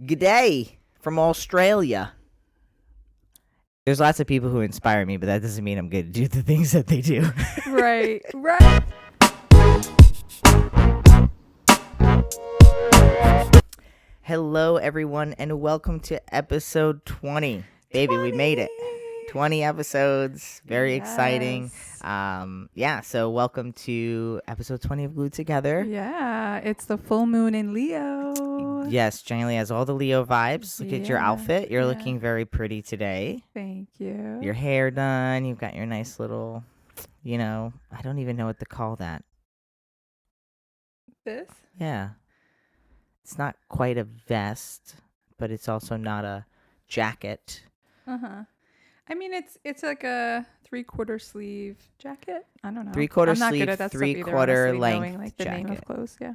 G'day from Australia. There's lots of people who inspire me, but that doesn't mean I'm going to do the things that they do. Right. Hello, everyone, and welcome to episode 20. Baby, we made it. 20 episodes. Very exciting. So welcome to episode 20 of Glued Together. Yeah, it's the full moon in Leo. Yes, Jangly has all the Leo vibes. Look at your outfit. You're looking very pretty today. Thank you. Your hair done. You've got your nice little, I don't even know what to call that. This? Yeah. It's not quite a vest, but it's also not a jacket. Uh-huh. I mean, it's like a 3/4 sleeve jacket. I don't know. 3/4 I'm not sleeve, good at that 3/4 stuff either, honestly, length knowing, like, the jacket. name of clothes. Yeah.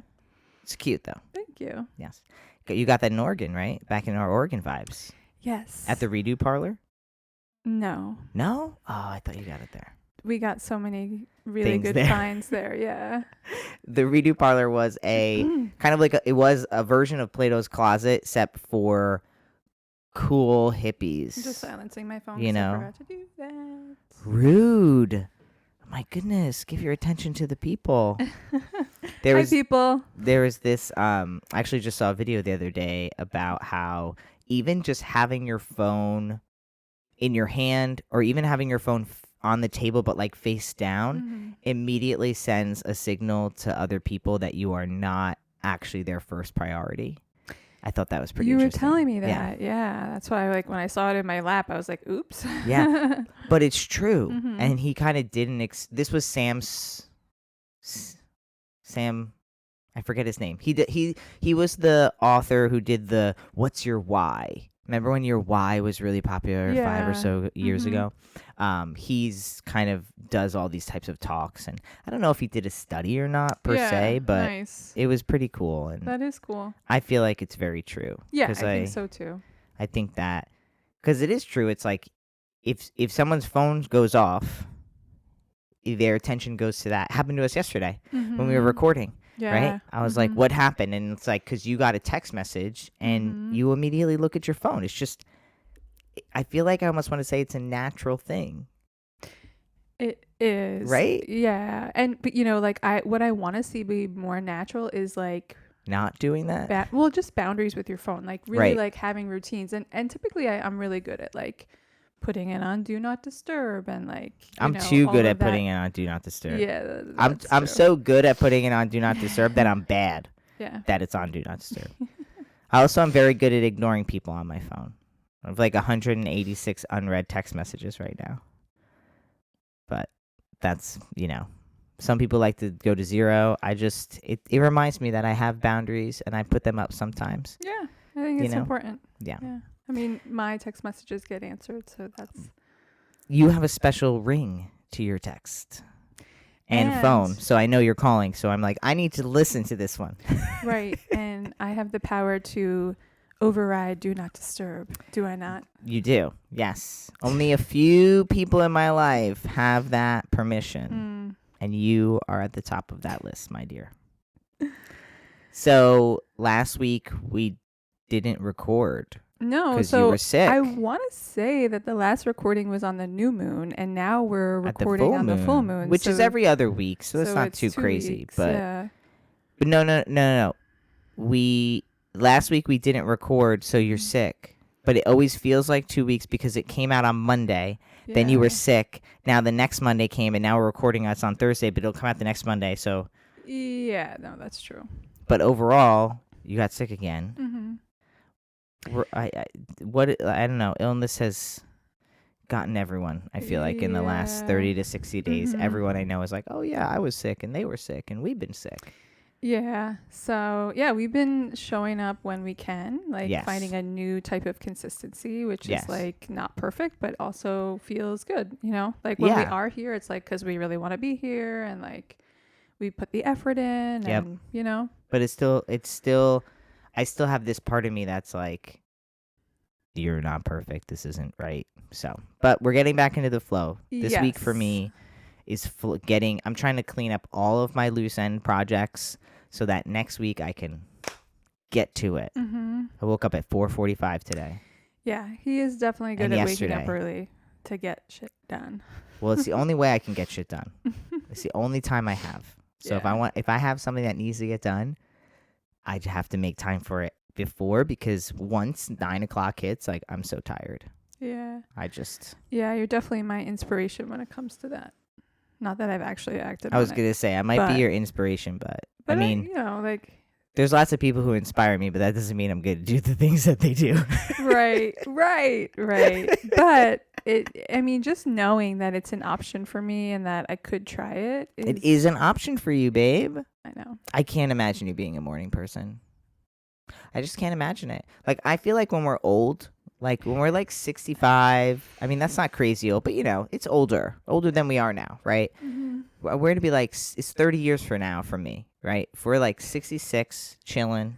It's cute, though. Thank you. Yes. You got that in Oregon, right? Back in our Oregon vibes. Yes. At the redo parlor? No. No? Oh, I thought you got it there. We got so many really Things good there. finds there. Yeah. The redo parlor was a kind of like it was a version of Plato's Closet, except for cool hippies. I'm just silencing my phone. You know. I forgot to do that. Rude. My goodness, give your attention to the people. Hi, people. There was this, I actually just saw a video the other day about how even just having your phone in your hand or even having your phone on the table but like face down immediately sends a signal to other people that you are not actually their first priority. I thought that was pretty interesting. You were telling me that. Yeah. That's why, like, when I saw it in my lap, I was like, oops. Yeah. But it's true. And he kind of didn't. This was Sam, I forget his name. He was the author who did the What's Your Why? Remember when your why was really popular 5 or so years ago? He's kind of does all these types of talks, and I don't know if he did a study or not per se, but it was pretty cool. And that is cool. I feel like it's very true. Yeah, I think so too. I think that because it is true. It's like if someone's phone goes off, their attention goes to that. It happened to us yesterday when we were recording. Yeah. Right? I was like, what happened? And it's like, because you got a text message and you immediately look at your phone. It's just, I feel like I almost want to say it's a natural thing. It is. Right? Yeah. But like what I want to see be more natural is like. Not doing that? Just boundaries with your phone. Like really like having routines. And typically I'm really good at like putting it on do not disturb and like I'm too good at putting it on do not disturb. Yeah, I'm so good at putting it on do not disturb that I'm bad. Yeah. That it's on do not disturb. I also am very good at ignoring people on my phone. I have like 186 unread text messages right now. But that's, some people like to go to zero. It reminds me that I have boundaries and I put them up sometimes. Yeah. I think it's important. Yeah. I mean, my text messages get answered, so that's... You have a special ring to your text and phone, so I know you're calling, so I'm like, I need to listen to this one. Right, and I have the power to override do not disturb, do I not? You do, yes. Only a few people in my life have that permission, and you are at the top of that list, my dear. So, last week, we didn't record. No, because you were sick. I want to say that the last recording was on the new moon, and now we're recording on the full moon, which is every other week, so that's not too crazy. Weeks, but no. Last week we didn't record, so you're sick. But it always feels like 2 weeks because it came out on Monday. Yeah. Then you were sick. Now the next Monday came, and now we're recording us on Thursday, but it'll come out the next Monday. So yeah, no, that's true. But overall, you got sick again. I don't know. Illness has gotten everyone. I feel like in the last 30 to 60 days, everyone I know is like, "Oh yeah, I was sick, and they were sick, and we've been sick." Yeah. So yeah, we've been showing up when we can, like finding a new type of consistency, which is like not perfect, but also feels good. Like when we are here, it's like because we really want to be here, and like we put the effort in, and But it's still. I still have this part of me that's like, you're not perfect. This isn't right. So, but we're getting back into the flow. This week for me is I'm trying to clean up all of my loose end projects so that next week I can get to it. Mm-hmm. I woke up at 4:45 today. Yeah, he is definitely good And at yesterday. waking up early to get shit done. Well, it's the only way I can get shit done. It's the only time I have. So if I have something that needs to get done, I have to make time for it before, because once 9 o'clock hits, like, I'm so tired. Yeah. Yeah, you're definitely my inspiration when it comes to that. Not that I've actually acted on it. I was going to say, I might be your inspiration, but I mean, you know, like, there's lots of people who inspire me, but that doesn't mean I'm going to do the things that they do. Right. But just knowing that it's an option for me and that I could try it. It is an option for you, babe. I know. I can't imagine you being a morning person. I just can't imagine it. Like, I feel like when we're old, like when we're like 65, I mean, that's not crazy old, but you know, it's older than we are now, right? Mm-hmm. We're going to be like, it's 30 years from now for me, right? If we're like 66, chilling,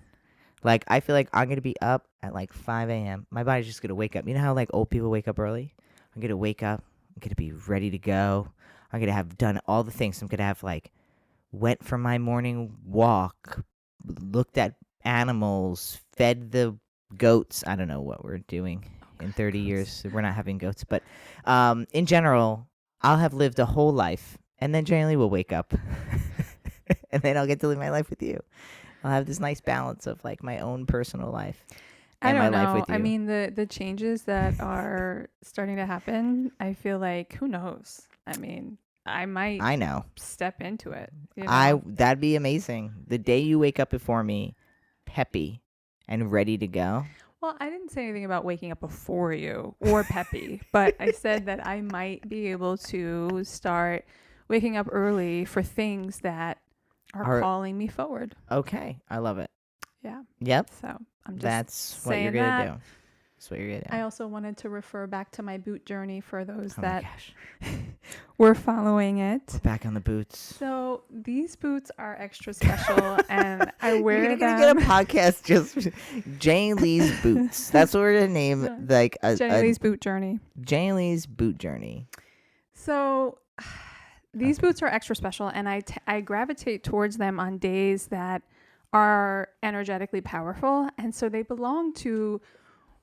like, I feel like I'm going to be up at like 5 a.m. My body's just going to wake up. You know how like old people wake up early? I'm going to wake up. I'm going to be ready to go. I'm going to have done all the things. I'm going to have like went for my morning walk, looked at animals, fed the goats. I don't know what we're doing in 30 years. We're not having goats. But in general, I'll have lived a whole life. And then Jane Lee will wake up. And then I'll get to live my life with you. I'll have this nice balance of like my own personal life and my life with you. I mean, the changes that are starting to happen, I feel like, who knows? I mean, I know step into it. You know? That'd be amazing. The day you wake up before me, peppy and ready to go. Well, I didn't say anything about waking up before you or peppy, but I said that I might be able to start waking up early for things that are calling me forward. Okay. I love it. Yeah. Yep. So I'm just That's what you're going to do. That's what you're going to do. I also wanted to refer back to my boot journey for those that were following it. We're back on the boots. So these boots are extra special, and I wear them. You're going to get a podcast just Jane Lee's Boots. That's what we're going to name like Jane Lee's Boot Journey. Jane Lee's Boot Journey. So these boots are extra special, and I gravitate towards them on days that are energetically powerful, and so they belong to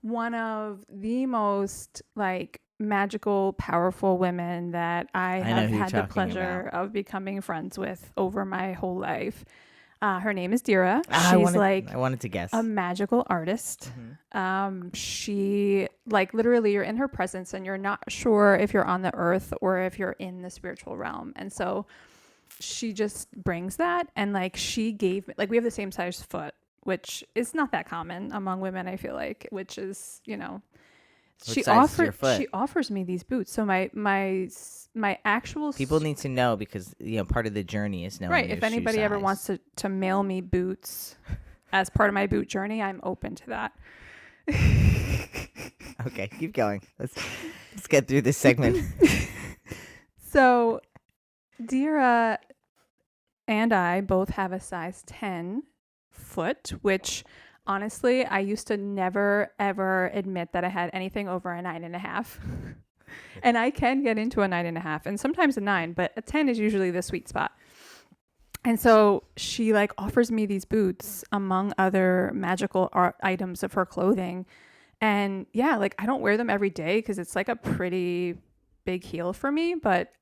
one of the most like magical, powerful women that I have had the pleasure of becoming friends with over my whole life. Her name is Dira. I wanted to guess. A magical artist. Mm-hmm. She like literally you're in her presence and you're not sure if you're on the earth or if you're in the spiritual realm. And so she just brings that, and like she gave like we have the same size foot, which is not that common among women, I feel like, which is, you know, she offers me these boots. So my actual people need to know, because you know part of the journey is knowing right. If anybody ever wants to mail me boots as part of my boot journey, I'm open to that. Okay, keep going. Let's get through this segment. So Dira and I both have a size 10 foot, which honestly, I used to never, ever admit that I had anything over a 9.5. And I can get into a 9.5 and sometimes a 9, but a 10 is usually the sweet spot. And so she like offers me these boots among other magical art items of her clothing. And yeah, like I don't wear them every day because it's like a pretty big heel for me, but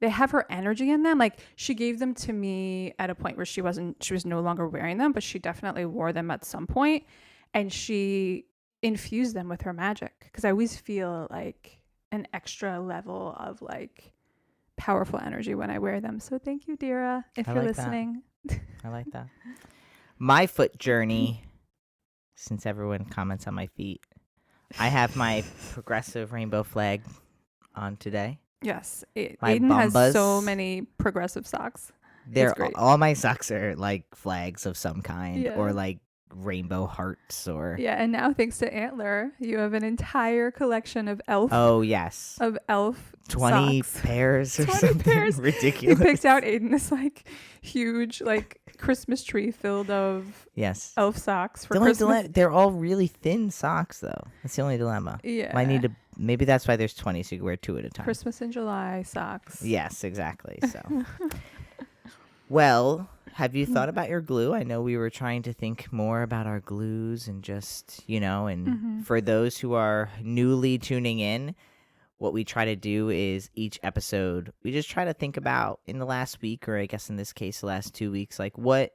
they have her energy in them. Like she gave them to me at a point where she was no longer wearing them, but she definitely wore them at some point, and she infused them with her magic, because I always feel like an extra level of like powerful energy when I wear them. So thank you, Dira, if you're listening. I like that. My foot journey, since everyone comments on my feet, I have my progressive rainbow flag on today. Yes, Aiden has so many progressive socks. All my socks are like flags of some kind, or like rainbow hearts, or and now thanks to Antler, you have an entire collection of elf. Oh yes, of elf 20 socks. Pairs or 20 something pairs. Ridiculous. He picked out Aiden this like huge like Christmas tree filled of elf socks for Christmas. They're all really thin socks though. That's the only dilemma. Yeah, I need to. Maybe that's why there's 20, so you can wear 2 at a time. Christmas in July socks. Yes, exactly. So, well, have you thought about your glue? I know we were trying to think more about our glues and just, and for those who are newly tuning in, what we try to do is each episode, we just try to think about in the last week, or I guess in this case, the last 2 weeks, like what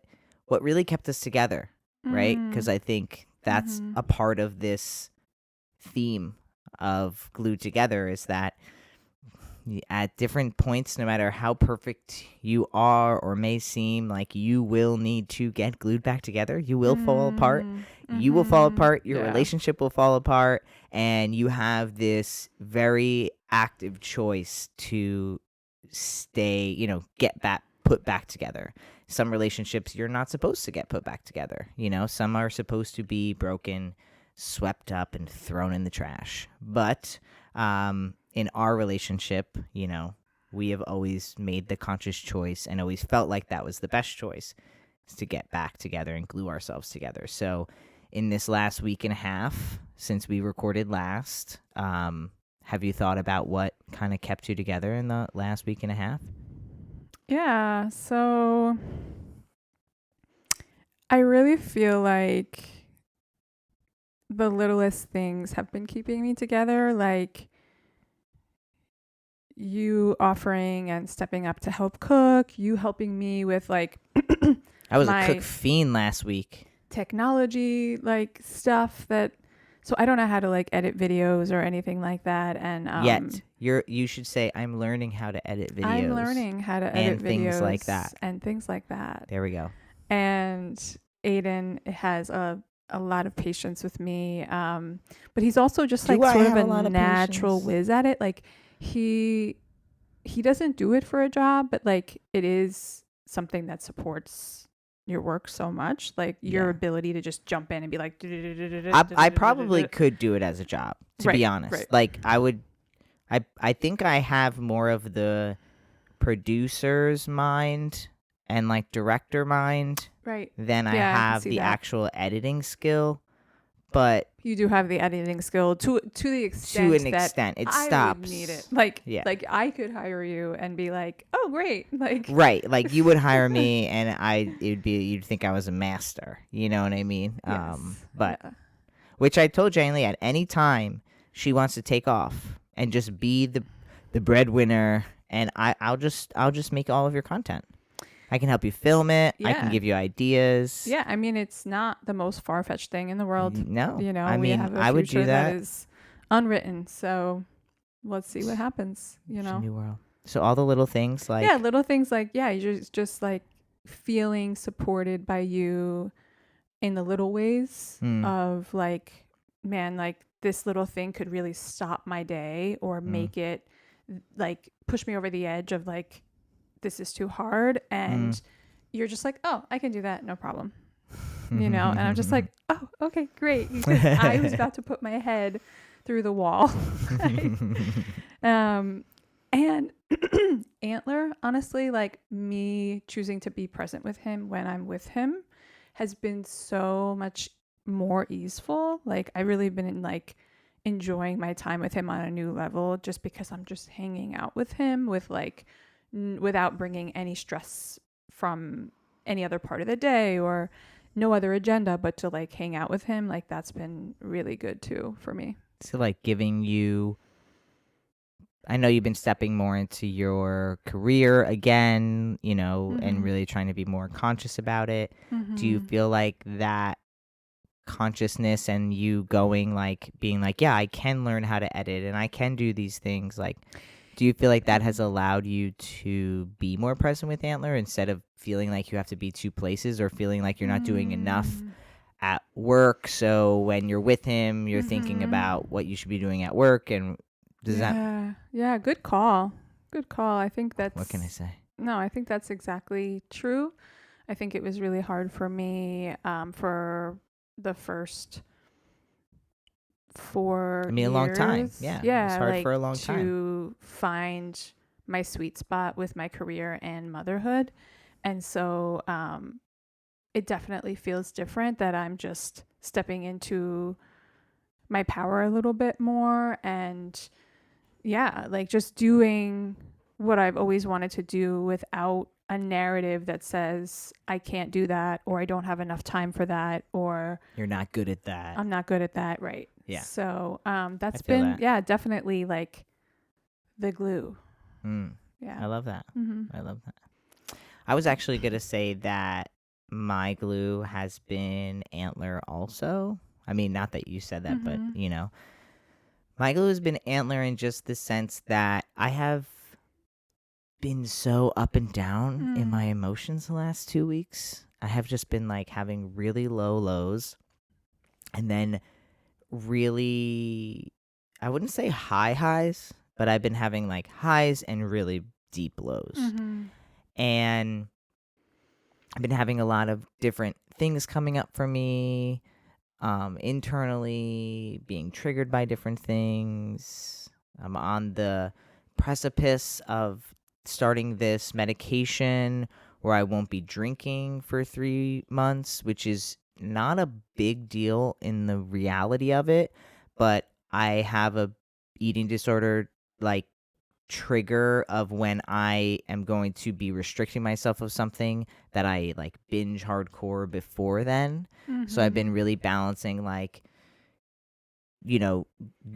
really kept us together, right? Because I think that's a part of this theme of Glued Together is that at different points, no matter how perfect you are or may seem, like you will need to get glued back together. You will fall apart. You will fall apart. Your relationship will fall apart. And you have this very active choice to stay, get back, put back together. Some relationships you're not supposed to get put back together. Some are supposed to be broken, swept up, and thrown in the trash. But, in our relationship, we have always made the conscious choice and always felt like that was the best choice, is to get back together and glue ourselves together. So in this last week and a half since we recorded last, have you thought about what kind of kept you together in the last week and a half? Yeah, so I really feel like the littlest things have been keeping me together, like you offering and stepping up to help cook, you helping me with like I was a cook fiend last week. Technology like stuff that, so I don't know how to like edit videos or anything like that. And yet you should say I'm learning how to edit videos. I'm learning how to edit videos things like that. And things like that. There we go. And Aiden has a lot of patience with me, but he's also just like sort of a natural whiz at it. Like he doesn't do it for a job, but like it is something that supports your work so much, like your ability to just jump in and be like I probably could do it as a job, to be honest. Like I think I have more of the producer's mind and like director mind than I have the actual editing skill. But you do have the editing skill to the extent to an extent it stops. I would need it. Like I could hire you and be like, oh great, like right, like you would hire me and you'd think I was a master. You know what I mean? Yes. But which I told Jane Lee at any time she wants to take off and just be the breadwinner, and I'll just make all of your content. I can help you film it. I can give you ideas. Yeah, I mean, it's not the most far-fetched thing in the world. No. I mean, I would do that. Is unwritten, so let's see what happens, It's a new world. So all the little things like... Yeah, little things like, you're just like feeling supported by you in the little ways of like, man, like this little thing could really stop my day or make it like push me over the edge of like, this is too hard, and you're just like, oh, I can do that, no problem, and I'm just like, oh, okay, great, because I was about to put my head through the wall. And Antler, honestly, like me choosing to be present with him when I'm with him has been so much more easeful. Like I really been like enjoying my time with him on a new level, just because I'm just hanging out with him with like without bringing any stress from any other part of the day or no other agenda, but to like hang out with him. Like that's been really good too for me. So like giving you, I know you've been stepping more into your career again, and really trying to be more conscious about it. Do you feel like that consciousness and you going like being like, yeah, I can learn how to edit and I can do these things, like do you feel like that has allowed you to be more present with Antler instead of feeling like you have to be two places or feeling like you're not doing enough at work, so when you're with him you're thinking about what you should be doing at work? And does that good call. I think that's, what can I say? No, I think that's exactly true. I think it was really hard for me for the first 4 years. A long time. Yeah. It was hard like for a long time to find my sweet spot with my career and motherhood. And so it definitely feels different that I'm just stepping into my power a little bit more, and like just doing what I've always wanted to do without a narrative that says I can't do that, or I don't have enough time for that, or you're not good at that. I'm not good at that. Right. Yeah. So that's been, definitely like the glue. Yeah. I love that. I love that. I was actually going to say that my glue has been Antler also. I mean, not that you said that, but, you know. My glue has been Antler in just the sense that I have been so up and down in my emotions the last 2 weeks. I have just been, like, having really low lows and then really, I wouldn't say high highs, but I've been having, like, highs and really deep lows. And I've been having a lot of different things coming up for me, internally, being triggered by different things. I'm on the precipice of starting this medication where I won't be drinking for 3 months, which is not a big deal in the reality of it, but I have a eating disorder, like, trigger of when I am going to be restricting myself of something that I like binge hardcore before then. So I've been really balancing, like, you know,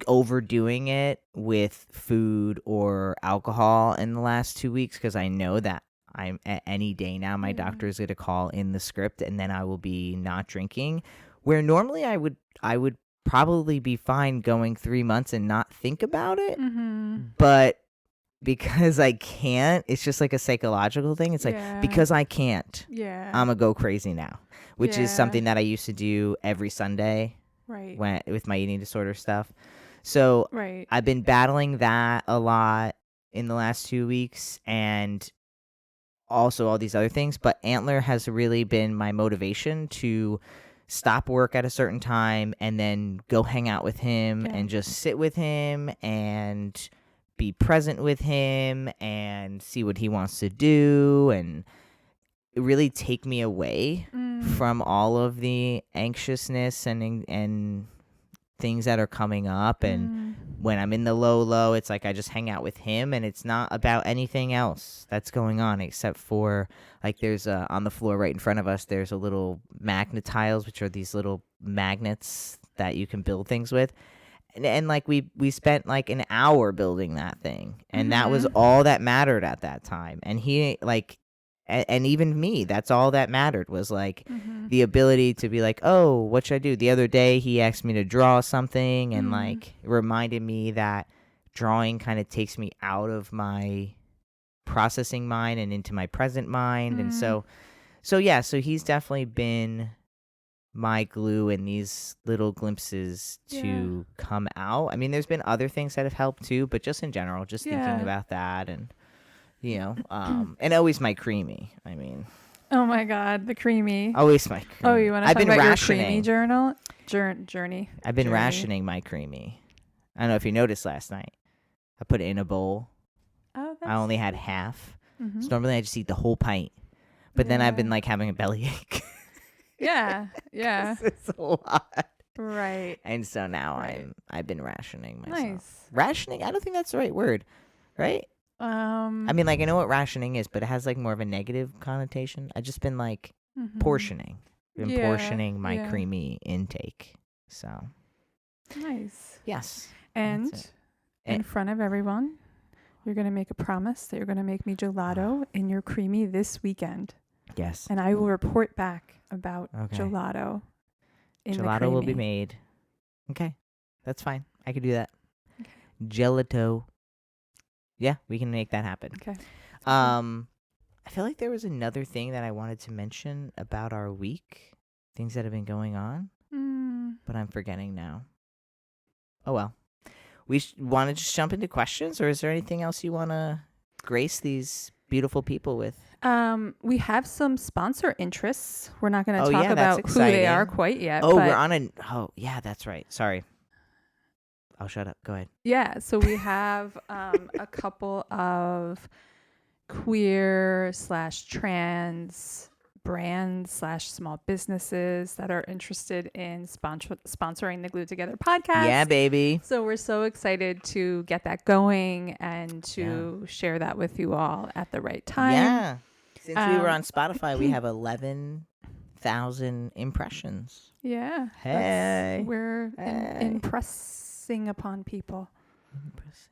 overdoing it with food or alcohol in the last 2 weeks because I know that I'm at any day now my doctor is going to call in the script and then I will be not drinking, where normally I would probably be fine going 3 months and not think about it. But because I can't, it's just like a psychological thing. It's like, because I can't, I'm gonna go crazy now, which is something that I used to do every Sunday, when with my eating disorder stuff. So I've been battling that a lot in the last 2 weeks, and also all these other things. But Antler has really been my motivation to stop work at a certain time and then go hang out with him and just sit with him and be present with him and see what he wants to do and really take me away from all of the anxiousness and things that are coming up. And when I'm in the low, it's like I just hang out with him and it's not about anything else that's going on except for, like, there's on the floor right in front of us, there's a little magnetiles, which are these little magnets that you can build things with. And like we spent like an hour building that thing, and that was all that mattered at that time. And he, like, and even me, that's all that mattered, was like the ability to be like, oh, what should I do? The other day he asked me to draw something and like reminded me that drawing kind of takes me out of my processing mind and into my present mind. And so he's definitely been my glue in these little glimpses to come out. I mean, there's been other things that have helped too, but just in general, just thinking about that, and you know, and always my creamy. I mean, oh my God, the creamy. Always my creamy. Oh, you want to talk about your creamy journey? I've been rationing my creamy. I don't know if you noticed last night. I put it in a bowl. Oh, I only had half. So normally I just eat the whole pint, but then I've been like having a bellyache. Yeah. It's a lot. Right. And so now I've been rationing myself. Nice. Rationing? I don't think that's the right word, right? I mean, like, I know what rationing is, but it has like more of a negative connotation. I've just been like portioning. Portioning my creamy intake. So nice. Yes. And in front of everyone, you're going to make a promise that you're going to make me gelato in your creamy this weekend. Yes. And I will report back about gelato in the creamy. Gelato will be made. Okay. That's fine. I could do that. Okay. Gelato. Yeah, we can make that happen. Okay. I feel like there was another thing that I wanted to mention about our week. Things that have been going on. But I'm forgetting now. Oh, well. We want to just jump into questions, or is there anything else you want to grace these beautiful people with? We have some sponsor interests. We're not going to talk about who they are quite yet. Oh, we're on a... Oh, yeah, that's right. Sorry. I'll shut up. Go ahead. Yeah, so we have a couple of queer/trans brands/small businesses that are interested in sponsoring the Glue Together podcast. Yeah, baby. So we're so excited to get that going and to share that with you all at the right time. Yeah. Since we were on Spotify, we have 11,000 impressions. Yeah. Hey. We're impressing upon people.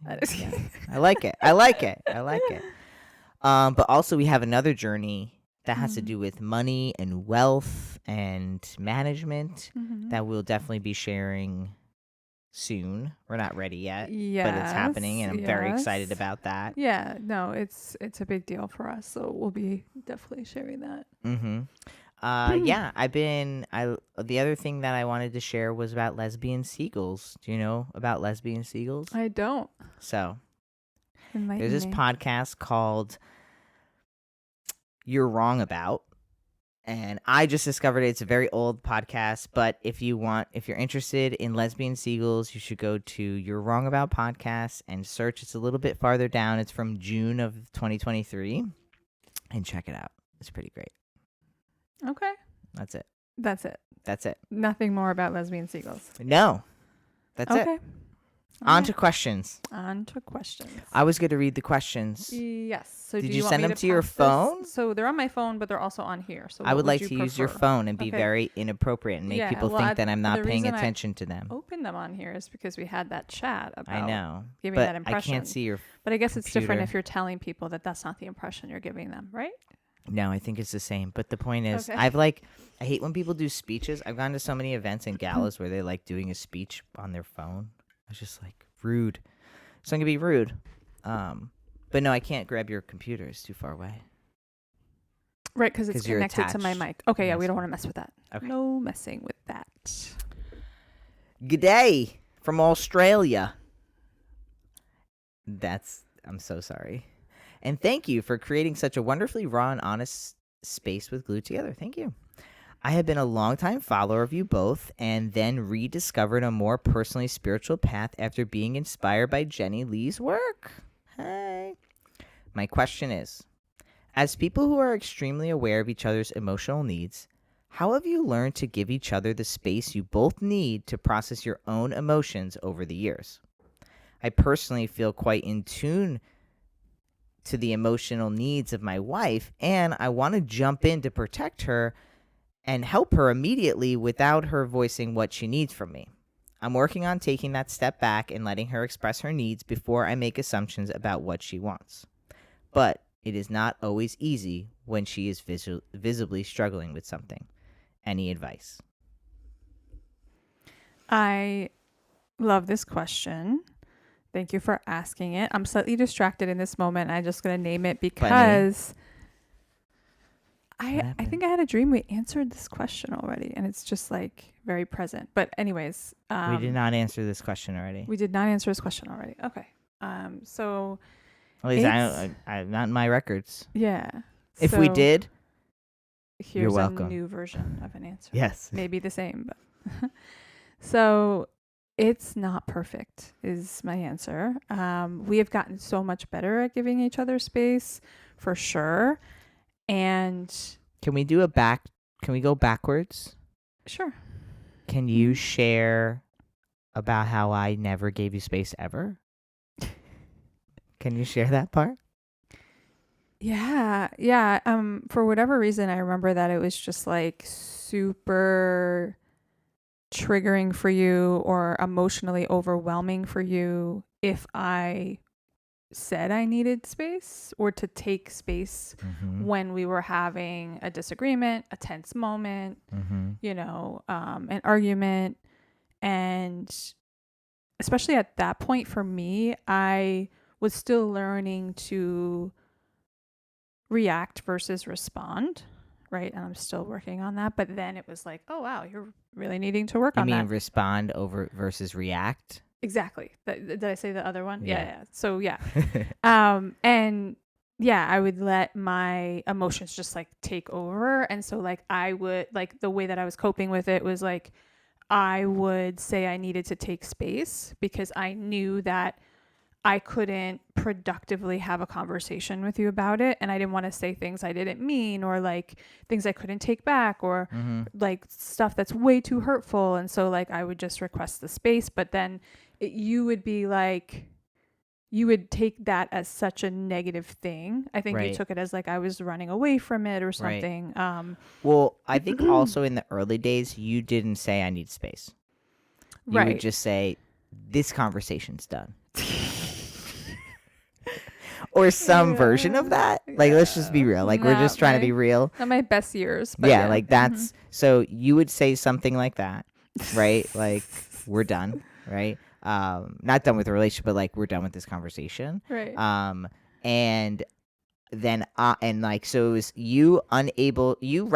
Yeah. I like it. I like it. I like it. But also we have another journey that has to do with money and wealth and management that we'll definitely be sharing soon. We're not ready yet, but it's happening, and I'm very excited about that. Yeah, no, it's a big deal for us, so we'll be definitely sharing that. Yeah, the other thing that I wanted to share was about lesbian seagulls. Do you know about lesbian seagulls? I don't. So Enlighten there's this me. podcast called You're Wrong About. And I just discovered it. It's a very old podcast, but if you're interested in lesbian seagulls, you should go to You're Wrong About podcast and search. It's a little bit farther down. It's from June of 2023, and check it out. It's pretty great. Okay. That's it. That's it. Nothing more about lesbian seagulls. No. That's it. On to questions. I was going to read the questions. Yes. So did you send them to your phone? So they're on my phone, but they're also on here. So I would like to use your phone and be very inappropriate and make people think that I'm not paying attention to them. Open them on here is because we had that chat about giving that impression. I can't see your But I guess it's different if you're telling people that that's not the impression you're giving them, right? No, I think it's the same. But the point is, I hate when people do speeches. I've gone to so many events and galas where they're like doing a speech on their phone. I was just like, rude. So I'm going to be rude. But no, I can't grab your computer. It's too far away. Right, because it's connected to my mic. Okay, yeah, we don't want to mess with that. Okay. No messing with that. G'day from Australia. I'm so sorry. And thank you for creating such a wonderfully raw and honest space with Glued Together. Thank you. I have been a longtime follower of you both and then rediscovered a more personally spiritual path after being inspired by Jenny Lee's work. Hey. My question is, as people who are extremely aware of each other's emotional needs, how have you learned to give each other the space you both need to process your own emotions over the years? I personally feel quite in tune to the emotional needs of my wife, and I want to jump in to protect her and help her immediately without her voicing what she needs from me. I'm working on taking that step back and letting her express her needs before I make assumptions about what she wants. But it is not always easy when she is visibly struggling with something. Any advice? I love this question. Thank you for asking it. I'm slightly distracted in this moment. I'm just going to name it because I think I had a dream we answered this question already, and it's just like very present. But anyways. We did not answer this question already. Okay. So. At least I'm not in my records. Yeah. If we did, you're welcome. Here's a new version of an answer. Yes. Maybe the same. But so it's not perfect is my answer. We have gotten so much better at giving each other space for sure. And can we go backwards? Sure. Can you share about how I never gave you space ever? Can you share that part? Yeah. For whatever reason, I remember that it was just like super triggering for you or emotionally overwhelming for you if I said I needed space or to take space when we were having a disagreement, a tense moment, an argument. And especially at that point for me, I was still learning to react versus respond, right? And I'm still working on that. But then it was like, oh, wow, you're really needing to work on that. You mean respond over versus react? Exactly. Did I say the other one? Yeah. So, yeah. And yeah, I would let my emotions just like take over. And so like I would like the way that I was coping with it was like I would say I needed to take space because I knew that I couldn't productively have a conversation with you about it. And I didn't want to say things I didn't mean or like things I couldn't take back or like stuff that's way too hurtful. And so like I would just request the space, but then you would be like, you would take that as such a negative thing. I think you Right. took it as like I was running away from it or Right. something. Well, I think also in the early days, you didn't say I need space. You would Right. just say, this conversation's done. Or some version of that. Like, let's just be Yeah. real. Like, we're just trying to be real. Not my best years, but Yeah, yeah. like that's so you would say something like that, right? Like, we're done, right? Not done with the relationship, but like we're done with this conversation. Right. And then and like so it was you unable you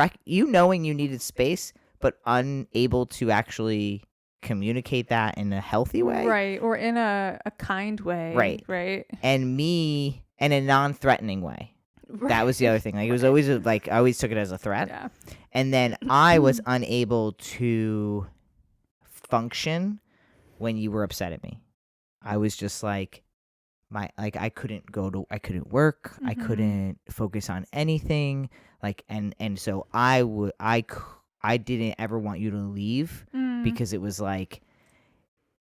knowing you needed space, but unable to actually communicate that in a healthy way. Right. Or in a kind way. Right. Right. And me in a non-threatening way. That was the other thing. Like it was always like I always took it as a threat. Yeah. And then I was unable to function when you were upset at me. I was just like I couldn't I couldn't work. I couldn't focus on anything. Like and so I didn't ever want you to leave because it was like,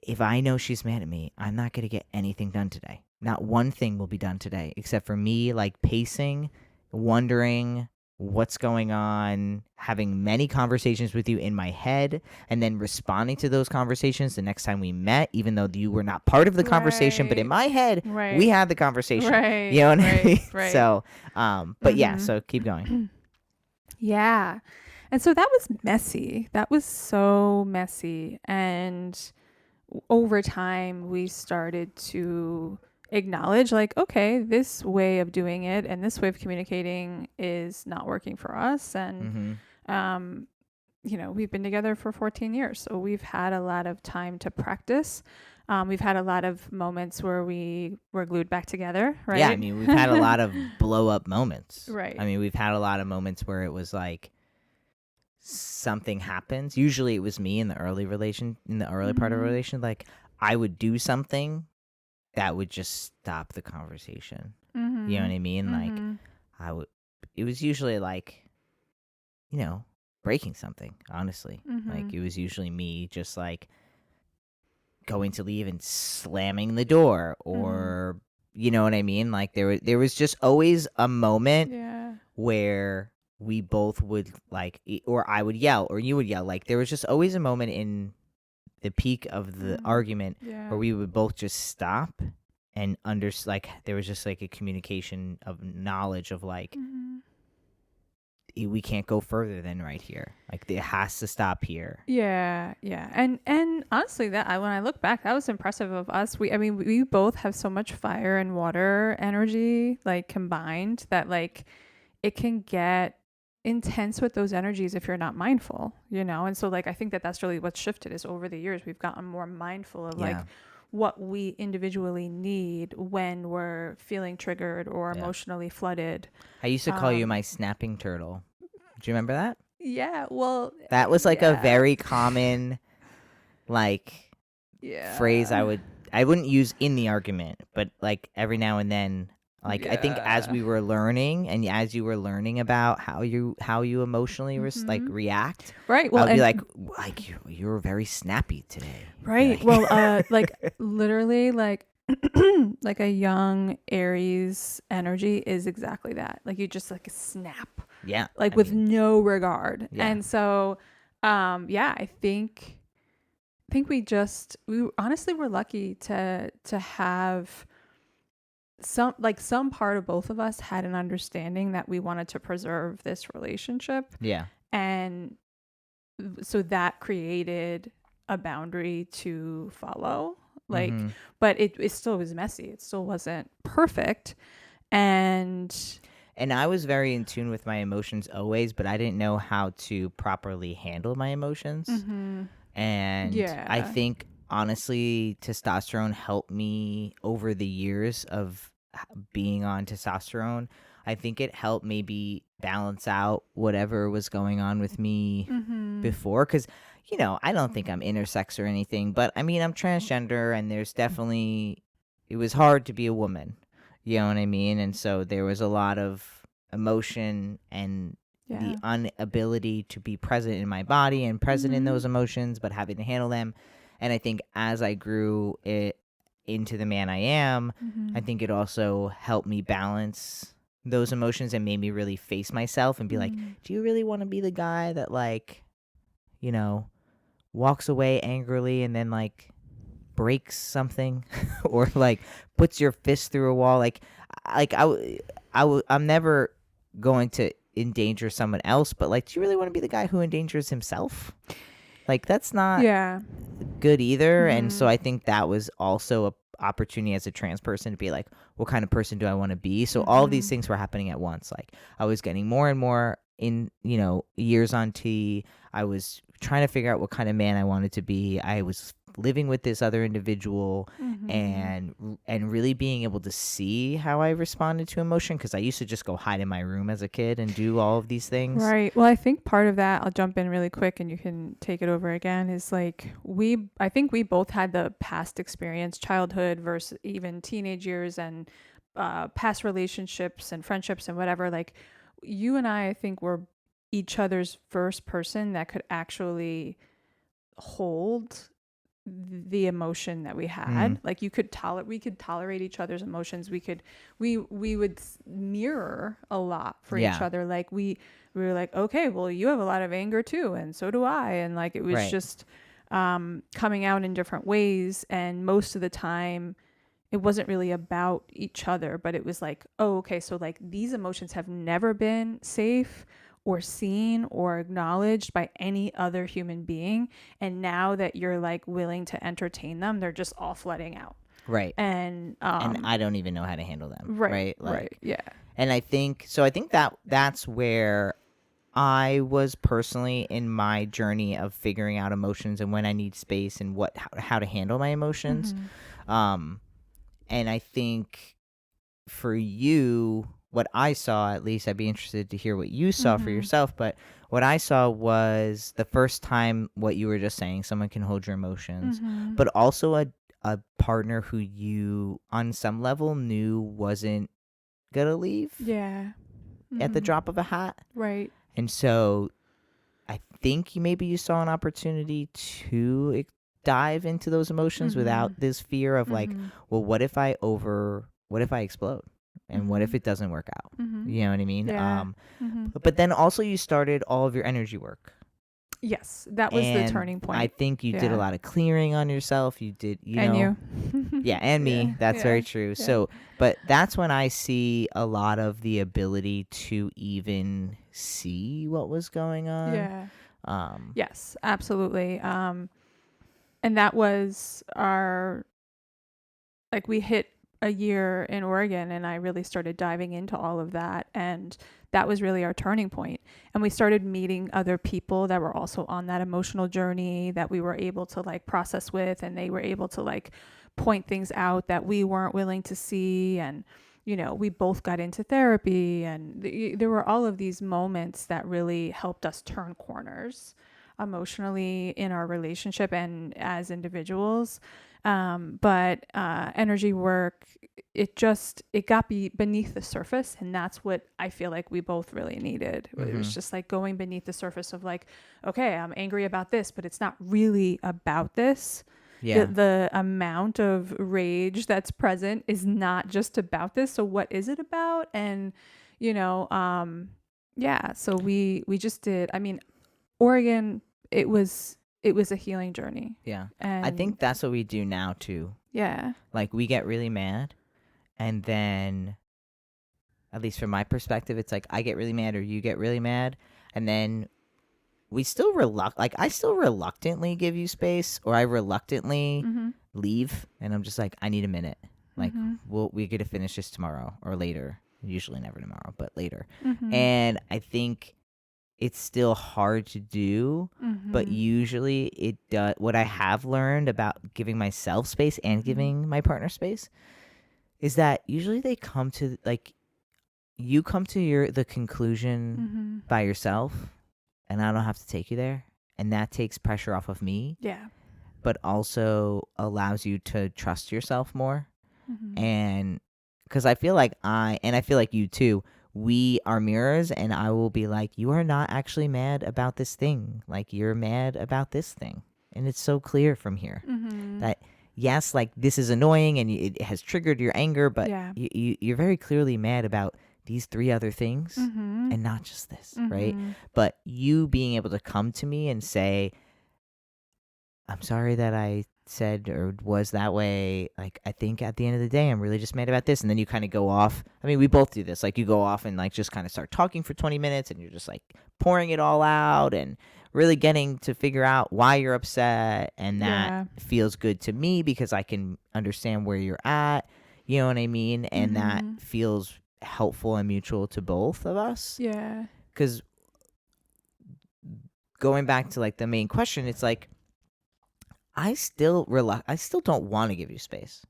if I know she's mad at me, I'm not going to get anything done today. Not one thing will be done today except for me like pacing, wondering what's going on, having many conversations with you in my head, and then responding to those conversations the next time we met, even though you were not part of the conversation, but in my head, we had the conversation. Right. You know what I mean? Right. So, but yeah, so keep going. Yeah. And so that was messy. That was so messy. And over time, we started to acknowledge, like, okay, this way of doing it and this way of communicating is not working for us. And, we've been together for 14 years. So we've had a lot of time to practice. We've had a lot of moments where we were glued back together, right? Yeah, I mean, we've had a lot of blow up moments. Right. I mean, we've had a lot of moments where it was like, something happens. Usually it was me in the early part of a relation. Like I would do something that would just stop the conversation. You know what I mean? Like it was usually like, breaking something, honestly. Like it was usually me just like going to leave and slamming the door or, you know what I mean? Like there was just always a moment where we both would like, or I would yell or you would yell. Like there was just always a moment in the peak of the argument where we would both just stop and like there was just like a communication of knowledge of like, we can't go further than right here. Like it has to stop here. Yeah. And honestly, that when I look back, that was impressive of us. We both have so much fire and water energy like combined that like it can get intense with those energies if you're not mindful, and so like I think that's really what's shifted is over the years we've gotten more mindful of like what we individually need when we're feeling triggered or emotionally flooded. I used to call you my snapping turtle. Do you remember that? Yeah, well, that was like a very common like phrase I wouldn't use in the argument, but like every now and then. Like I think as we were learning and as you were learning about how you emotionally react, right? Well, I'd be like you're very snappy today, right? Well, like literally, like like a young Aries energy is exactly that. Like you just like snap, like with no regard, and so, I think we honestly were lucky to have some part of both of us had an understanding that we wanted to preserve this relationship. Yeah. And so that created a boundary to follow. Like, but it still was messy. It still wasn't perfect. And I was very in tune with my emotions always, but I didn't know how to properly handle my emotions. And I think honestly, testosterone helped me over the years of being on testosterone. I think it helped maybe balance out whatever was going on with me before. Because, I don't think I'm intersex or anything, but I mean, I'm transgender and there's definitely, it was hard to be a woman. You know what I mean? And so there was a lot of emotion and the inability to be present in my body and present in those emotions, but having to handle them. And I think as I grew into the man I am, I think it also helped me balance those emotions and made me really face myself and be like, do you really want to be the guy that, like, you know, walks away angrily and then, like, breaks something or, like, puts your fist through a wall? I'm never going to endanger someone else, but, like, do you really want to be the guy who endangers himself? Like, that's not good either. And so I think that was also a opportunity as a trans person to be like, what kind of person do I want to be? So all of these things were happening at once. Like, I was getting more and more in, years on T. I was trying to figure out what kind of man I wanted to be. I was living with this other individual and really being able to see how I responded to emotion, because I used to just go hide in my room as a kid and do all of these things. Right. Well, I think part of that, I'll jump in really quick and you can take it over again, is like I think we both had the past experience, childhood versus even teenage years, and past relationships and friendships and whatever. Like, you and I think, were each other's first person that could actually hold the emotion that we had. Like, we could tolerate each other's emotions. We would mirror a lot for each other. Like, we were like, okay, well, you have a lot of anger too, and so do I. And like, it was just coming out in different ways. And most of the time it wasn't really about each other, but it was like, oh, okay, so like these emotions have never been safe or seen or acknowledged by any other human being, and now that you're like willing to entertain them, they're just all flooding out. Right. And I don't even know how to handle them. Right. Like, right. Yeah. And I think that's where I was personally in my journey of figuring out emotions and when I need space and how to handle my emotions. And I think for you, what I saw, at least, I'd be interested to hear what you saw for yourself, but what I saw was the first time, what you were just saying, someone can hold your emotions, but also a partner who you on some level knew wasn't gonna leave at the drop of a hat. Right. And so I think maybe you saw an opportunity to dive into those emotions without this fear of like, well, what if I explode? And what if it doesn't work out? You know what I mean? Yeah. But then also you started all of your energy work. Yes, that was the turning point. I think you did a lot of clearing on yourself. You did, and know. You. Yeah, and me. That's very true. Yeah. So, but that's when I see a lot of the ability to even see what was going on. Yeah. Yes, absolutely. And that was we hit a year in Oregon, and I really started diving into all of that, and that was really our turning point. And we started meeting other people that were also on that emotional journey that we were able to like process with, and they were able to like point things out that we weren't willing to see. And we both got into therapy, and there were all of these moments that really helped us turn corners emotionally in our relationship and as individuals. But energy work, it got beneath the surface, and that's what I feel like we both really needed. It was just like going beneath the surface of like, okay, I'm angry about this, but it's not really about this. Yeah. The amount of rage that's present is not just about this. So what is it about? And so we just did. I mean, Oregon, it was a healing journey. Yeah. And I think that's what we do now too. Yeah. Like, we get really mad, and then, at least from my perspective, it's like I get really mad or you get really mad, and then we still I still reluctantly give you space, or I reluctantly leave, and I'm just like, I need a minute. Like, we get to finish this tomorrow or later. Usually never tomorrow, but later. And I think it's still hard to do, but usually it does. What I have learned about giving myself space and giving my partner space is that usually they come to, like, you come to the conclusion by yourself, and I don't have to take you there, and that takes pressure off of me. Yeah. But also allows you to trust yourself more. And because I feel like I feel like you too, we are mirrors, and I will be like, you are not actually mad about this thing. Like, you're mad about this thing. And it's so clear from here that yes, like this is annoying and it has triggered your anger, but Yeah. you're very clearly mad about these 3 other things Mm-hmm. and not just this, right? Mm-hmm. But you being able to come to me and say, I'm sorry that I said or was that way. Like, I think at the end of the day, I'm really just mad about this. And then you kind of go off. I mean, we both do this. Like, you go off and, like, just kind of start talking for 20 minutes and you're just, like, pouring it all out and really getting to figure out why you're upset. And that Yeah. feels good to me because I can understand where you're at. You know what I mean? And that Mm-hmm. feels helpful and mutual to both of us. Yeah. Because going back to, like, the main question, it's like, I still don't want to give you space.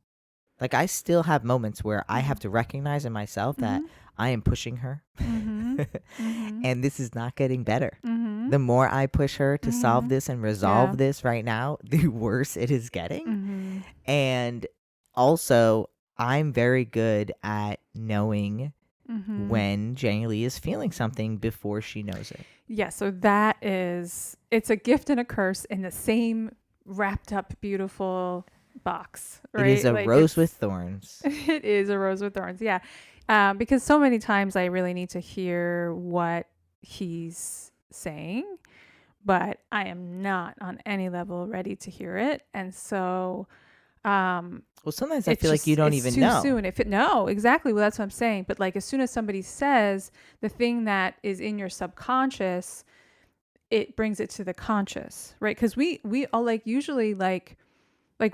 Like, I still have moments where I have to recognize in myself that Mm-hmm. I am pushing her. Mm-hmm. Mm-hmm. And this is not getting better. Mm-hmm. The more I push her to solve Mm-hmm. this and Yeah. resolve this right now, the worse it is getting. Mm-hmm. And also, I'm very good at knowing Mm-hmm. when Jenny Lee is feeling something before she knows it. Yeah, so it's a gift and a curse in the same wrapped up beautiful box, It is right? a Like rose with it's thorns. it is a rose with thorns. Yeah. Because so many times I really need to hear what he's saying, but I am not on any level ready to hear it. And so Well, sometimes I feel like you don't it's even too know. soon. No, exactly. Well, that's what I'm saying. But like as soon as somebody says the thing that is in your subconscious, it brings it to the conscious, right? Because we all like usually like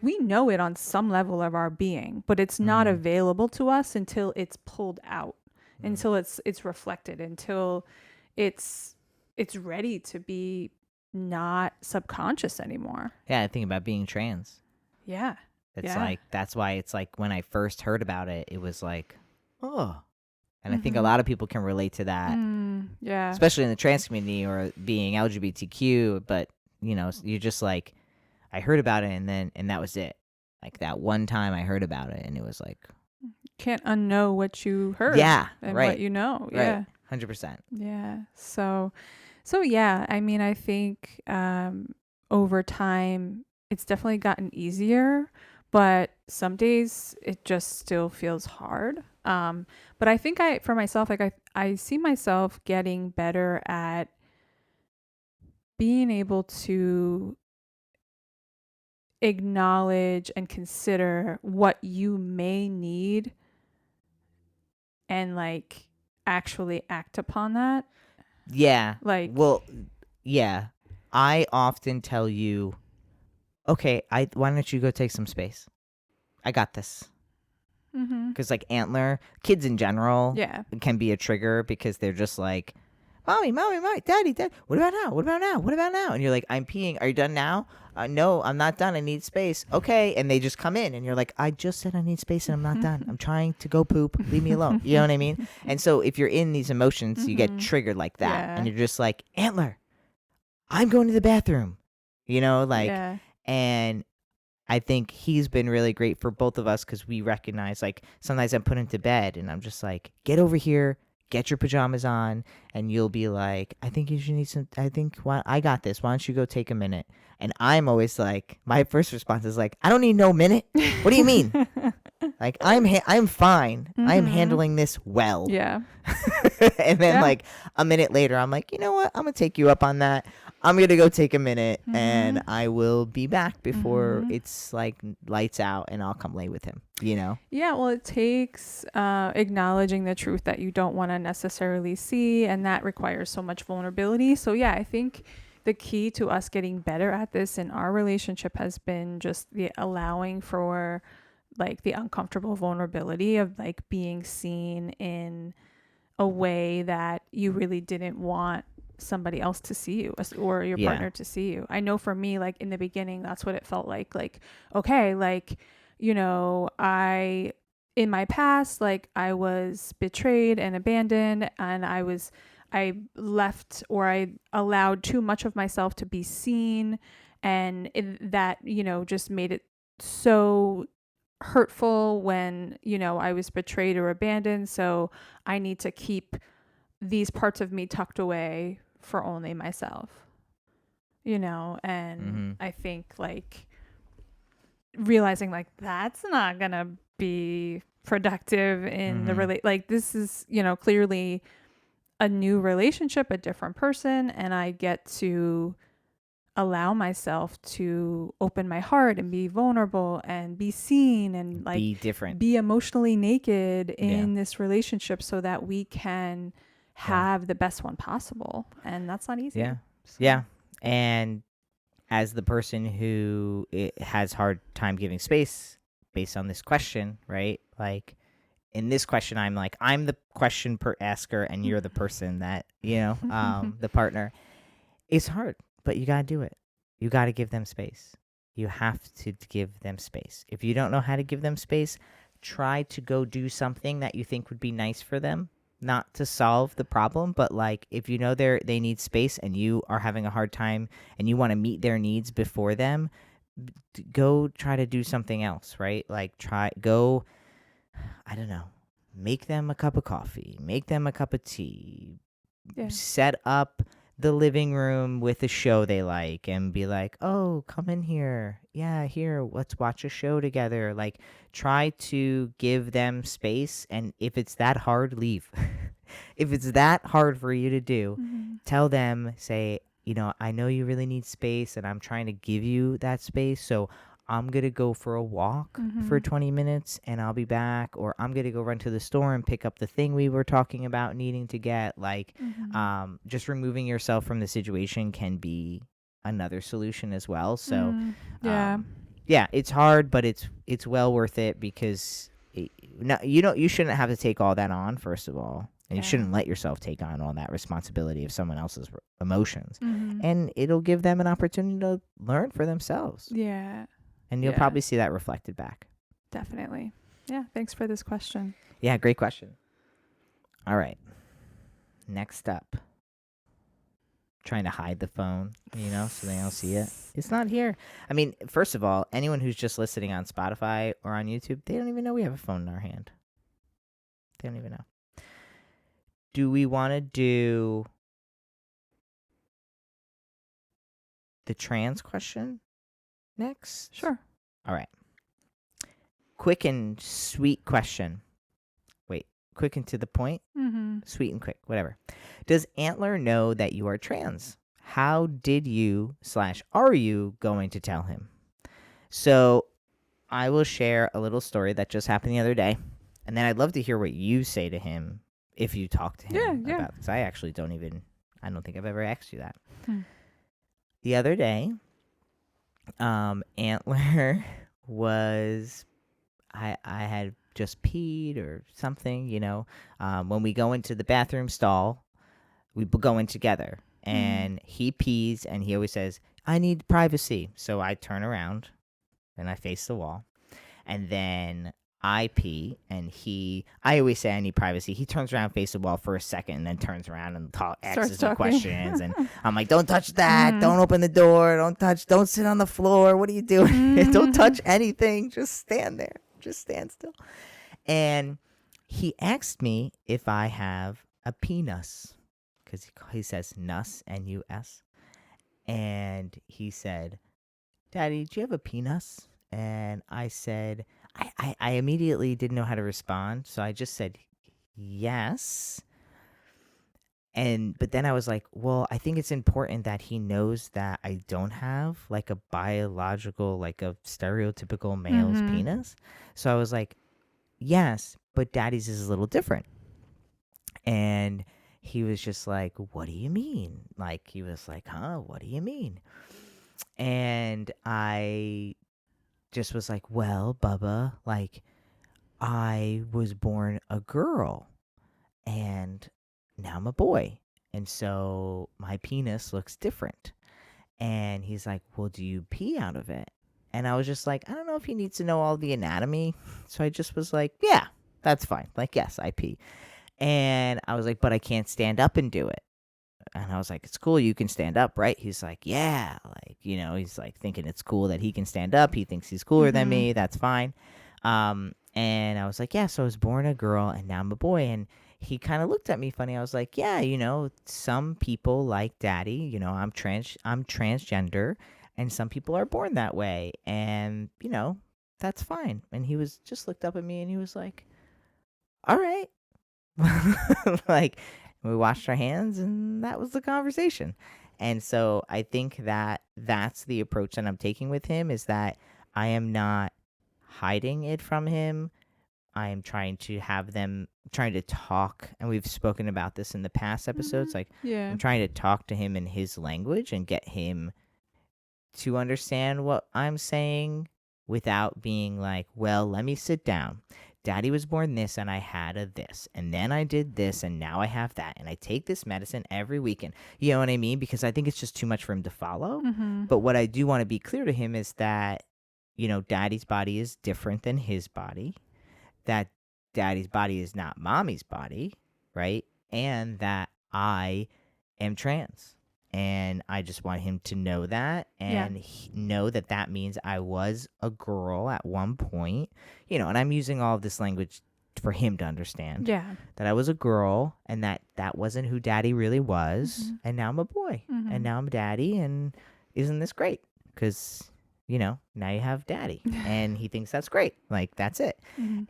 we know it on some level of our being, but it's not Mm, available to us until it's pulled out, mm. until it's reflected, until it's it's ready to be not subconscious anymore. Yeah, I think about being trans. Yeah. It's Yeah. like that's why it's like when I first heard about it, it was like, oh. And I think a Mm-hmm. lot of people can relate to that, Yeah. especially in the trans community or being LGBTQ. But you're just like, I heard about it, and that was it. Like that one time I heard about it, and it was like, Can't unknow what you heard yeah, and what right, you know. right, Yeah. 100%. Yeah. So yeah, I mean, I think over time it's definitely gotten easier, but some days it just still feels hard. But I think for myself, like I see myself getting better at being able to acknowledge and consider what you may need and like actually act upon that. Yeah. Like, Well, yeah. I often tell you, okay, why don't you go take some space? I got this. mm-hmm. Because like Antler, kids in general Yeah. can be a trigger because they're just like, mommy, daddy, what about now? What about now? What about now? And you're like, I'm peeing. Are you done now? No, I'm not done. I need space. Okay. And they just come in and you're like, I just said I need space and I'm not done. I'm trying to go poop. Leave me alone. You know what I mean? And so if you're in these emotions, you get Mm-hmm. triggered like that. Yeah. And you're just like, Antler, I'm going to the bathroom. Like, Yeah. and I think he's been really great for both of us because we recognize, like, sometimes I'm put into bed and I'm just like, get over here, get your pajamas on, and you'll be like, I think you should need some. I think I got this. Why don't you go take a minute? And I'm always like, my first response is like, I don't need no minute. What do you mean? Like, I'm fine. I'm Mm-hmm. handling this well. Yeah. And then Yeah. like a minute later, I'm like, you know what? I'm gonna take you up on that. I'm gonna go take a minute, Mm-hmm. and I will be back before Mm-hmm. it's like lights out, and I'll come lay with him. Yeah, well, it takes acknowledging the truth that you don't want to necessarily see, and that requires so much vulnerability. So, yeah, I think the key to us getting better at this in our relationship has been just the allowing for like the uncomfortable vulnerability of like being seen in a way that you really didn't want somebody else to see you or your Yeah. partner to see you. I know for me, like in the beginning, that's what it felt like. Like, okay, like, I in my past, like I was betrayed and abandoned, and I left or I allowed too much of myself to be seen, and that, just made it so hurtful when, I was betrayed or abandoned. So I need to keep these parts of me tucked away for only myself, and Mm-hmm. I think like realizing like that's not gonna be productive in the like this is, you know, clearly a new relationship, a different person, and I get to allow myself to open my heart and be vulnerable and be seen and like be different, be emotionally naked in this relationship so that we can have the best one possible. And that's not easy. Yeah. And as the person who has hard time giving space based on this question, right? Like in this question, I'm like, I'm the question per asker and you're the person that, you know, the partner. It's hard, but you got to do it. You got to give them space. You have to give them space. If you don't know how to give them space, try to go do something that you think would be nice for them, not to solve the problem, but like if you know they need space and you are having a hard time and you want to meet their needs before them, go try to do something else, right? Like go, I don't know, make them a cup of coffee, make them a cup of tea, set up the living room with a show they like and be like, oh, come in here. Yeah, here, let's watch a show together. Like, try to give them space. And if it's that hard, leave. If it's that hard for you to do, tell them, say, you know, I know you really need space and I'm trying to give you that space. So I'm going to go for a walk for 20 minutes and I'll be back. Or I'm going to go run to the store and pick up the thing we were talking about needing to get. Like, just removing yourself from the situation can be another solution as well. So, yeah, it's hard, but it's well worth it because you shouldn't have to take all that on, first of all. And you shouldn't let yourself take on all that responsibility of someone else's emotions. And it'll give them an opportunity to learn for themselves. Yeah. And you'll probably see that reflected back. Definitely. Yeah. Thanks for this question. Yeah, great question. All right. Next up. Trying to hide the phone, you know, so they don't see it. It's not here. I mean, first of all, anyone who's just listening on Spotify or on YouTube, they don't even know we have a phone in our hand. They don't even know. Do we want to do the trans question next? Sure. All right. Quick and sweet question. Wait, quick and to the point? Sweet and quick, whatever. Does Antler know that you are trans? How did you / are you going to tell him? So I will share a little story that just happened the other day. And then I'd love to hear what you say to him if you talk to him about this. I actually don't think I've ever asked you that. The other day, Antler was, I had just peed or something, you know. When we go into the bathroom stall, we go in together. And he pees and he always says, I need privacy. So I turn around and I face the wall. And then I pee and I always say I need privacy. He turns around, face the wall for a second, and then turns around and asks some questions. And I'm like, don't touch that. Don't open the door. Don't sit on the floor. What are you doing? Don't touch anything. Just stand there. Just stand still. And he asked me if I have a penis, because he says nus, N-U-S. And he said, Daddy, do you have a penis? And I said, I immediately didn't know how to respond, so I just said yes. But then I was like, well, I think it's important that he knows that I don't have like a biological, like a stereotypical male's penis. So I was like, yes, but Daddy's is a little different. And he was just like, what do you mean? Like, he was like, huh, what do you mean? And I just was like, well, Bubba, like, I was born a girl and now I'm a boy. And so my penis looks different. And he's like, well, do you pee out of it? And I was just like, I don't know if he needs to know all the anatomy. So I just was like, yeah, that's fine. Like, yes, I pee. And I was like, but I can't stand up and do it. And I was like, it's cool, you can stand up, right? He's like, yeah. Like, you know, he's like thinking it's cool that he can stand up. He thinks he's cooler than me. That's fine. And I was like, yeah, so I was born a girl and now I'm a boy. And he kind of looked at me funny. I was like, yeah, you know, some people like Daddy, you know, I'm transgender and some people are born that way. And, you know, that's fine. And he was just looked up at me and he was like, all right. Like, we washed our hands and that was the conversation. And so I think that that's the approach that I'm taking with him, is that I am not hiding it from him. I am trying to talk, and we've spoken about this in the past episodes. Like, I'm trying to talk to him in his language and get him to understand what I'm saying without being like, well, let me sit down. Daddy was born this and I had a this, and then I did this and now I have that, and I take this medicine every weekend. You know what I mean? Because I think it's just too much for him to follow. But what I do want to be clear to him is that, daddy's body is different than his body, that daddy's body is not mommy's body, right? And that I am trans. And I just want him to know that, and know that that means I was a girl at one point, and I'm using all of this language for him to understand that I was a girl, and that wasn't who daddy really was. And now I'm a boy, and now I'm daddy. And isn't this great? Because, now you have daddy and he thinks that's great. Like, that's it.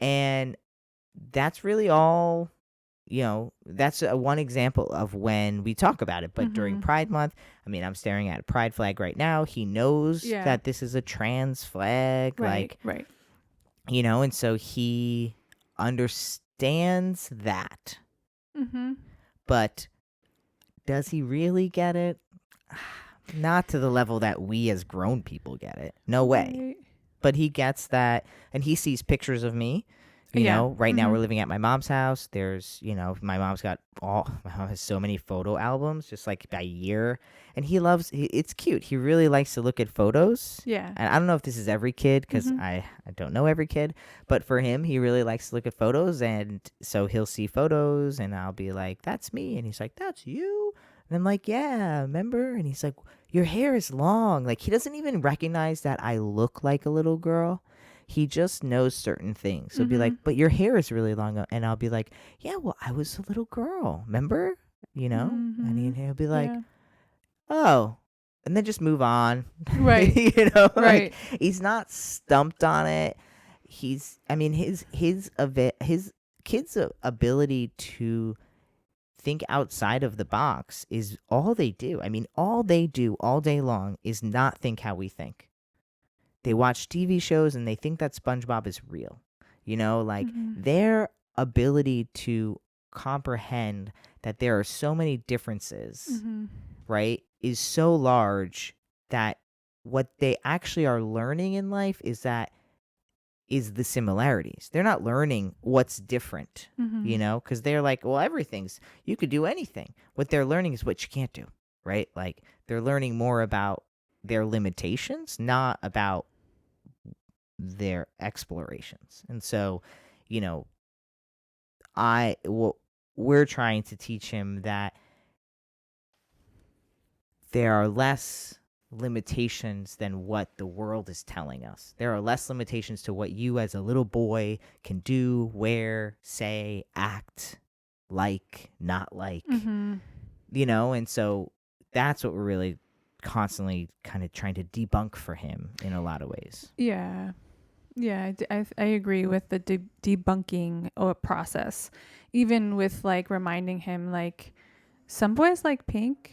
And that's really all. That's one example of when we talk about it. But during Pride Month, I'm staring at a pride flag right now. He knows that this is a trans flag. Right. And so he understands that. But does he really get it? Not to the level that we as grown people get it. No way. Right. But he gets that, and he sees pictures of me. Right now we're living at my mom's house. There's, my mom has so many photo albums, just like by year. And it's cute. He really likes to look at photos. Yeah. And I don't know if this is every kid, because I don't know every kid. But for him, he really likes to look at photos. And so he'll see photos and I'll be like, that's me. And he's like, that's you? And I'm like, yeah, remember? And he's like, your hair is long. Like, he doesn't even recognize that I look like a little girl. He just knows certain things. He'll be like, but your hair is really long. And I'll be like, yeah, well, I was a little girl, remember? And he'll be like, oh, and then just move on. Right. Right. He's not stumped on it. His kids' ability to think outside of the box is all they do. All they do all day long is not think how we think. They watch TV shows and they think that SpongeBob is real. Their ability to comprehend that there are so many differences, right, is so large that what they actually are learning in life is the similarities. They're not learning what's different, because they're like, well, you could do anything. What they're learning is what you can't do, right? Like, they're learning more about their limitations, not about their explorations. And so, we're trying to teach him that there are less limitations than what the world is telling us. There are less limitations to what you as a little boy can do, wear, say, act, like, not like, and so that's what we're really constantly kind of trying to debunk for him in a lot of ways. Yeah. I agree with the debunking process, even with like reminding him, like, some boys like pink,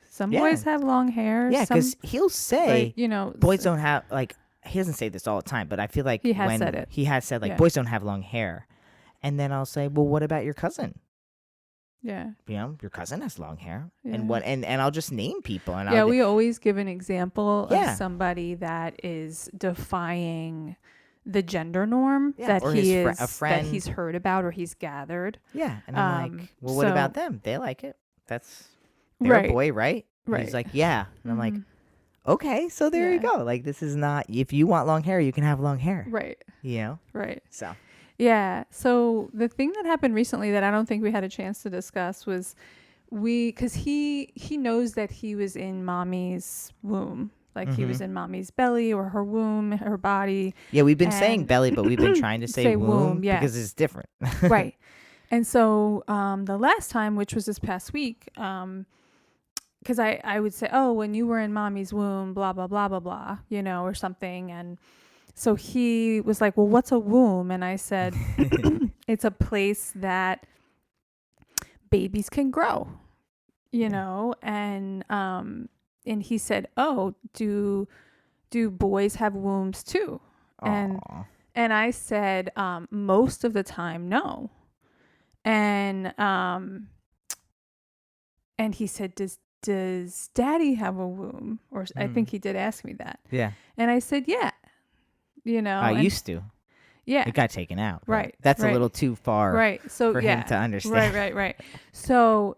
some boys have long hair. Yeah, because he'll say, like, boys don't have, like, he doesn't say this all the time, but I feel like he has said like, boys don't have long hair. And then I'll say, well, what about your cousin? Yeah. Your cousin has long hair. Yeah. And I'll just name people. And we always give an example of somebody that is defying the gender norm that a friend that he's heard about or he's gathered. Yeah. And I'm like, well, what about them? They like it. They're a boy, right? Right. He's like, yeah. And I'm like, okay, so there you go. Like, this is not, if you want long hair, you can have long hair. Right. Right. So. Yeah. So the thing that happened recently that I don't think we had a chance to discuss was because he knows that he was in mommy's womb. Like, he was in mommy's belly or her womb, her body. Yeah, we've been saying belly, but we've been trying to say womb because it's different. Right. And so the last time, which was this past week, because I would say, oh, when you were in mommy's womb, blah, blah, blah, blah, blah, or something. And So he was like, well, what's a womb? And I said, it's a place that babies can grow, and he said, oh, do boys have wombs too? And Aw. and I said, most of the time, no. And he said, does daddy have a womb? Or I think he did ask me that. Yeah. And I said, yeah, I used to. Yeah. It got taken out. Right. That's right. a little too far right. So for him to understand. Right. So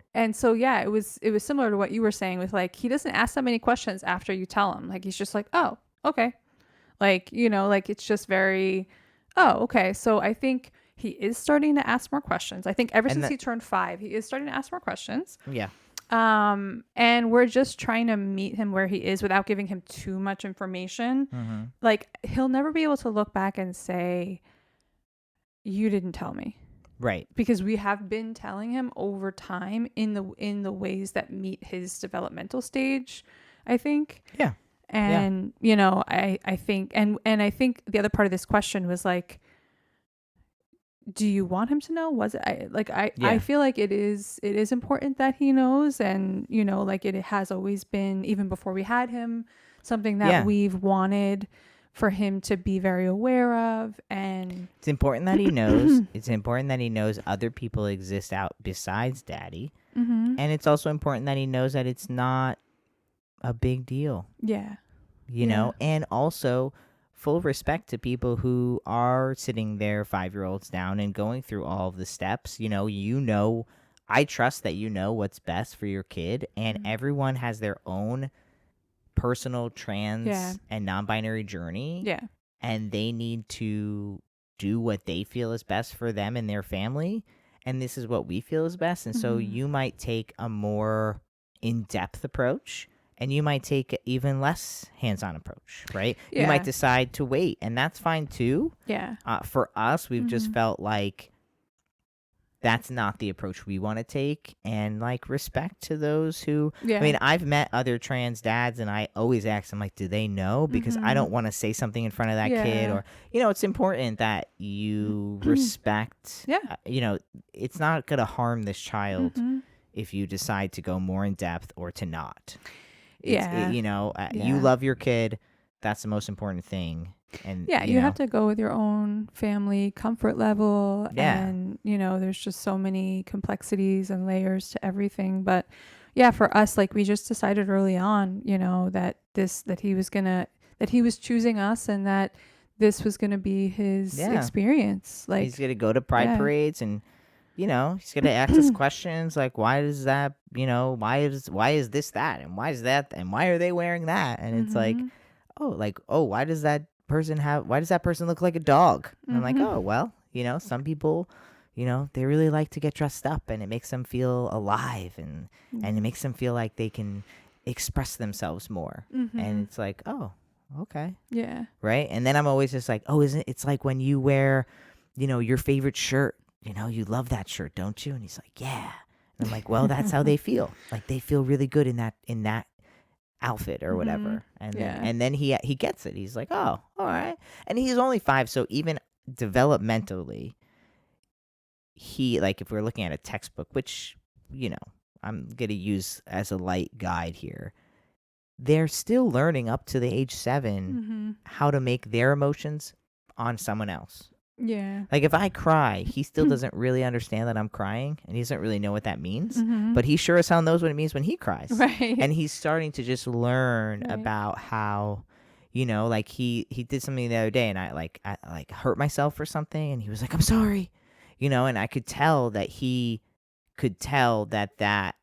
yeah, it was similar to what you were saying with like, he doesn't ask that many questions after you tell him. Like, he's just like, oh, okay. Like, like it's just very, oh, okay. So I think he is starting to ask more questions. I think ever since he turned 5, he is starting to ask more questions. Yeah. And we're just trying to meet him where he is without giving him too much information. Mm-hmm. Like, he'll never be able to look back and say, you didn't tell me. Right. Because we have been telling him over time in the ways that meet his developmental stage, I think. Yeah. And, I think, and I think the other part of this question was like, do you want him to know? Was it I feel like it is important that he knows, and like it has always been, even before we had him, something that we've wanted for him to be very aware of. And it's important that he knows. It's important that he knows other people exist out besides daddy. Mm-hmm. And it's also important that he knows that it's not a big deal. Yeah. You know, and also full respect to people who are sitting their 5-year-olds down and going through all of the steps. I trust that you know what's best for your kid, and everyone has their own personal trans and non-binary journey. Yeah. And they need to do what they feel is best for them and their family. And this is what we feel is best. And so you might take a more in-depth approach, and you might take an even less hands-on approach, right? Yeah. You might decide to wait, and that's fine too. Yeah. For us, we've just felt like that's not the approach we want to take, and like respect to those who, I mean, I've met other trans dads, and I always ask them, like, do they know? Because I don't want to say something in front of that kid, or, it's important that you respect, it's not going to harm this child if you decide to go more in depth or to not. You love your kid. That's the most important thing. And you have to go with your own family comfort level. And there's just so many complexities and layers to everything. But for us, like, we just decided early on, that he was choosing us, and that this was gonna be his experience. Like, he's gonna go to pride parades, and he's going to ask us questions like, why is that, why is this that? And why is that? And why are they wearing that? And it's like, why does that person look like a dog? And I'm like, oh, well, some people, they really like to get dressed up, and it makes them feel alive, and it makes them feel like they can express themselves more. And it's like, oh, okay. Yeah. Right. And then I'm always just like, oh, it's like when you wear, your favorite shirt. You love that shirt, don't you? And he's like, yeah. And I'm like, well, that's how they feel. Like, they feel really good in that outfit or whatever. And then he gets it. He's like, oh, all right. And he's only 5, so even developmentally, he, like, if we're looking at a textbook, which, I'm going to use as a light guide here, they're still learning up to the age 7 how to make their emotions on someone else. Yeah. Like, if I cry, he still doesn't really understand that I'm crying, and he doesn't really know what that means. But he sure as hell knows what it means when he cries. Right. And he's starting to just learn about how, like, he did something the other day, and I hurt myself or something, and he was like, I'm sorry. And I could tell that he could tell that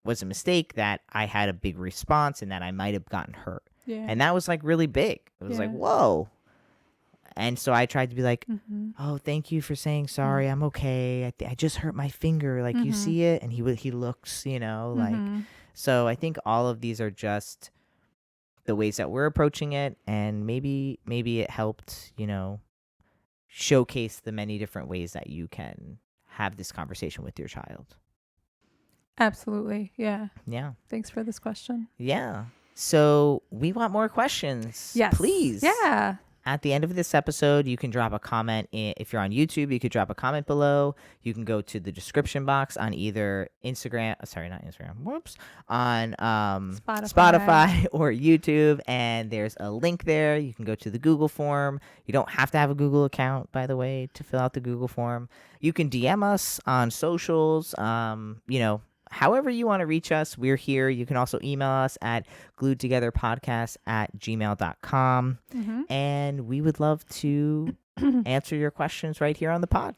was a mistake, that I had a big response, and that I might have gotten hurt. Yeah. And that was, like, really big. It was like, whoa. And so I tried to be like, oh, thank you for saying sorry. I'm okay. I just hurt my finger. Like, you see it? And he looks, like, so I think all of these are just the ways that we're approaching it. And maybe it helped, showcase the many different ways that you can have this conversation with your child. Absolutely. Yeah. Yeah. Thanks for this question. Yeah. So we want more questions. Yes. Please. Yeah. at the end of this episode, you can drop a comment. If you're on YouTube, you could drop a comment below. You can go to the description box on either Instagram. Sorry, not Instagram. Whoops. On Spotify or YouTube. And there's a link there. You can go to the Google form. You don't have to have a Google account, by the way, to fill out the Google form. You can DM us on socials. However you want to reach us, we're here. You can also email us at gluedtogetherpodcast@gmail.com. And we would love to answer your questions right here on the pod.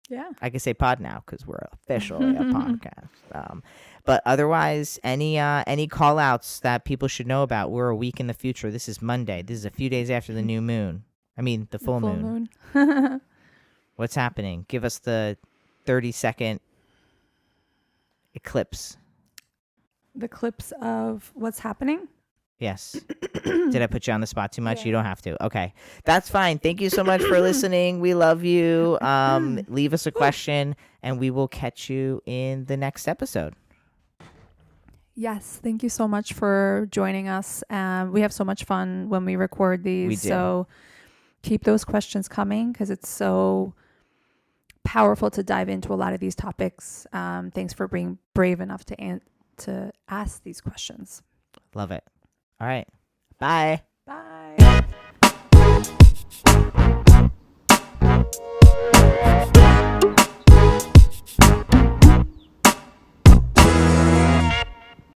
Yeah. I can say pod now because we're officially a podcast. But otherwise, any call outs that people should know about, we're a week in the future. This is Monday. This is a few days after the new moon. I mean, the full moon. What's happening? Give us the 30-second eclipse. The clips of what's happening? Yes. Did I put you on the spot too much? Yeah. You don't have to. Okay. That's fine. Thank you so much for listening. We love you. Leave us a question and we will catch you in the next episode. Yes. Thank you so much for joining us. We have so much fun when we record these. We do. So keep those questions coming because it's so powerful to dive into a lot of these topics. Thanks for being brave enough to ask these questions. Love it. All right. Bye.